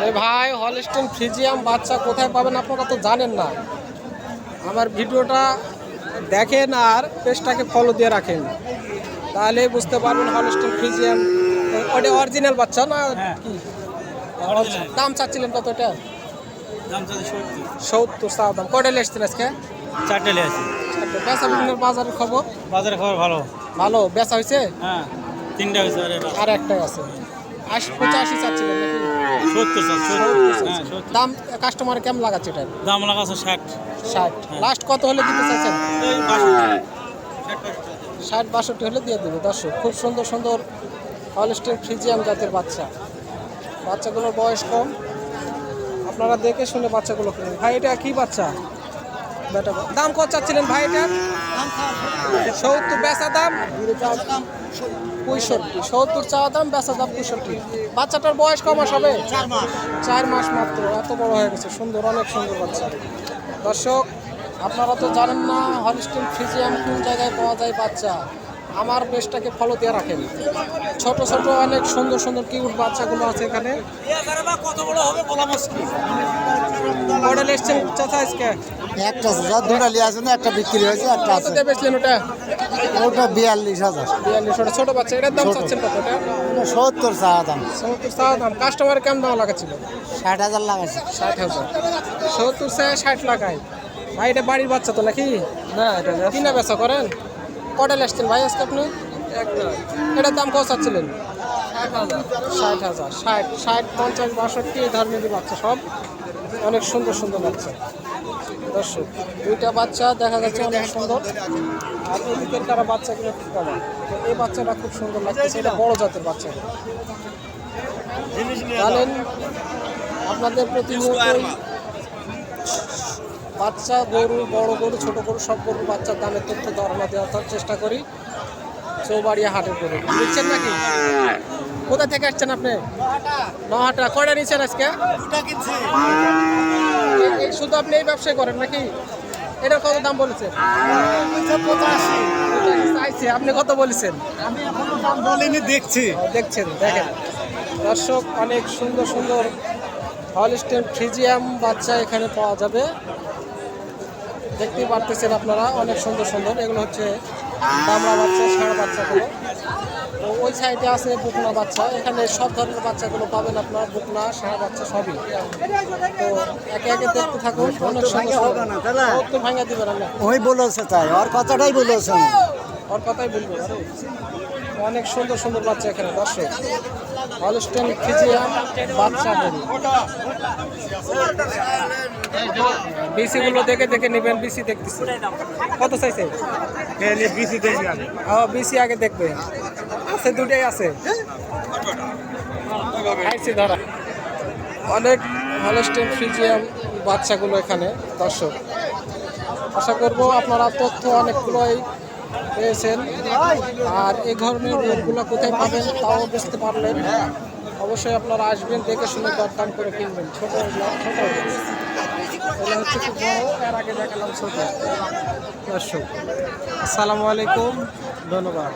আরে ভাই, হলস্টেইন ফ্রিজিয়াম বাচ্চা কোথায় পাবেন আপনারা তো জানেন না। আমার ভিডিওটা দেখেন আর পেজটাকে ফলো দিয়ে রাখেন, তাহলে বুঝতে পারবেন হলস্টেইন ফ্রিজিয়াম ওটা অরিজিনাল বাচ্চা না কি। দাম চাচ্ছিলেন কত? এটা দাম চাচ্ছি 70 চাওয়া দাম। কয়টা এসছেন আজকে? 4টা আছে। বেচা বিক্রির বাজারের খবর? বাজারে খবর ভালো। ভালো বেচা হয়েছে? হ্যাঁ, 3টা হয়েছে। আর একটাই আছে। 85 চাচ্ছিলেন নাকি? 70 চাচ্ছি। 70 হ্যাঁ, 70। দাম কাস্টমার কেমন লাগাচ্ছে এটা? দাম লাগাছে 60। 60 লাস্ট কত হলে দিতে চাইছেন? এই 62। 60-62 হলে দিয়ে দেবে। দর্শক, খুব সুন্দর সুন্দর হলস্টেইন ফ্রিজিয়াম জাতের বাচ্চা। বাচ্চাগুলোর বয়স কম, আপনারা দেখে শুনে বাচ্চাগুলো কিনুন। ভাই এটা কি বাচ্চা? বেটা দাম কত চাচ্ছিলেন ভাই এটা? 70 বেচা দাম 65। 70 চাওয়া দাম, বেচা দাম 65। বাচ্চাটার বয়স কম হবে 4 মাস মাত্র। এত বড় হয়ে গেছে, সুন্দর, অনেক সুন্দর বাচ্চা। দর্শক, আপনারা তো জানেন না হলস্টেইন ফ্রিজিয়াম কোন জায়গায় পাওয়া যায় বাচ্চা। আমার পেজটাকে ফলো দিয়ে রাখেন। ছোট ছোট অনেক সুন্দর সুন্দর কিউট বাচ্চাগুলো আছে এখানে। কত বড় হবে বলা মুশকিল। মডেল এসছেন চাচা আজকে? একটা যা দুটা লিয়ে আছে না, একটা বিক্রি হয়েছে, একটা কত আছে। দিয়ে বেচলেন ওটা? ওটা 42,000। 42। ওটা ছোট বাচ্চা, এটার দাম ছোট। চাচ্ছেন কত? ওটা 70 চাওয়া দাম। 70 চাওয়া দাম। কাস্টমার কেমন দাম লাগাচ্ছিল? 60,000 লাগাইছে। 60,000। 70 চায় 60 লাগায়। ভাই এটা বাড়ির বাচ্চা তো নাকি? না, এটা কিনা বেচা করেন? কটা এসছেন ভাই আজকে আপনি? এটার দাম কত চাচ্ছিলেন? 60,000। 60, 50, 62 এই ধরনেরই বাচ্চা সব। অনেক সুন্দর সুন্দর বাচ্চা। দর্শক, দুইটা বাচ্চা দেখা যাচ্ছে অনেক সুন্দর। আর এদিকের কারা বাচ্চাগুলো খুব কমা। তো এই বাচ্চাটা খুব সুন্দর লাগছে, এটা বড় জাতের বাচ্চা। জানেন আপনাদের প্রতিনিয়তই বাচ্চা গরু, বড় গরু, ছোট গরু, সব গরুর বাচ্চার দামের তথ্য ধারণা দেওয়ার চেষ্টা করি চৌবাড়িয়া হাটের করে। নিচ্ছেন নাকি? কোথা থেকে আসছেন আপনি? নহাটা। কয়টা নিচ্ছেন আজকে? এই শুধু আপনি এই ব্যবসায় করেন নাকি? এটার কত দাম বলেছেন? 85। চাইছে, আপনি কত বলেছেন? আমি এখনো দাম বলিনি, দেখছি। দেখছেন, দেখেন দর্শক, অনেক সুন্দর সুন্দর হলস্টেইন ফ্রিজিয়াম বাচ্চা এখানে পাওয়া যাবে। দেখতেই পারতেছেন আপনারা, অনেক সুন্দর সুন্দর। এগুলো হচ্ছে দামড়া বাচ্চা, ষাঁড় বাচ্চাগুলো। তো ওই সাইডে আছে বকনা বাচ্চা। এখানে সব ধরনের বাচ্চাগুলো পাবেন আপনার, বকনা, ষাঁড় বাচ্চা সবই। তো একে একে দেখতে থাকুন। অনেক সুন্দর সুন্দর ভাঙা দিবেন আপনি। ওই বলেছে তাই, ওর কথাটাই বলেছে। ওর কথাই বলবো। অনেক সুন্দর সুন্দর বাচ্চা এখানে। দর্শক, হলস্টেইন ফ্রিজিয়াম বাচ্চা গরু। বিসিগুলো দেখে দেখে নেবেন। বিসি দেখতেছি। কত চাইছে? বিসি আগে দেখবে। আছে, দুটাই আছে। ধরা অনেক হলস্টেইন ফ্রিজিয়াম বাচ্চাগুলো এখানে। দর্শক, আশা করব আপনারা তথ্য অনেকগুলোই পেয়েছেন। আর এই ধরনের লোকগুলো কোথায় পাবেন তাও বুঝতে পারলেন। অবশ্যই আপনারা আসবেন, দেখে শুনে দরদাম করে কিনবেন। ছোট ছোট এগুলো হচ্ছে খুব বড়, এর আগে দেখালাম ছোট। দর্শক, আসসালামু আলাইকুম, ধন্যবাদ।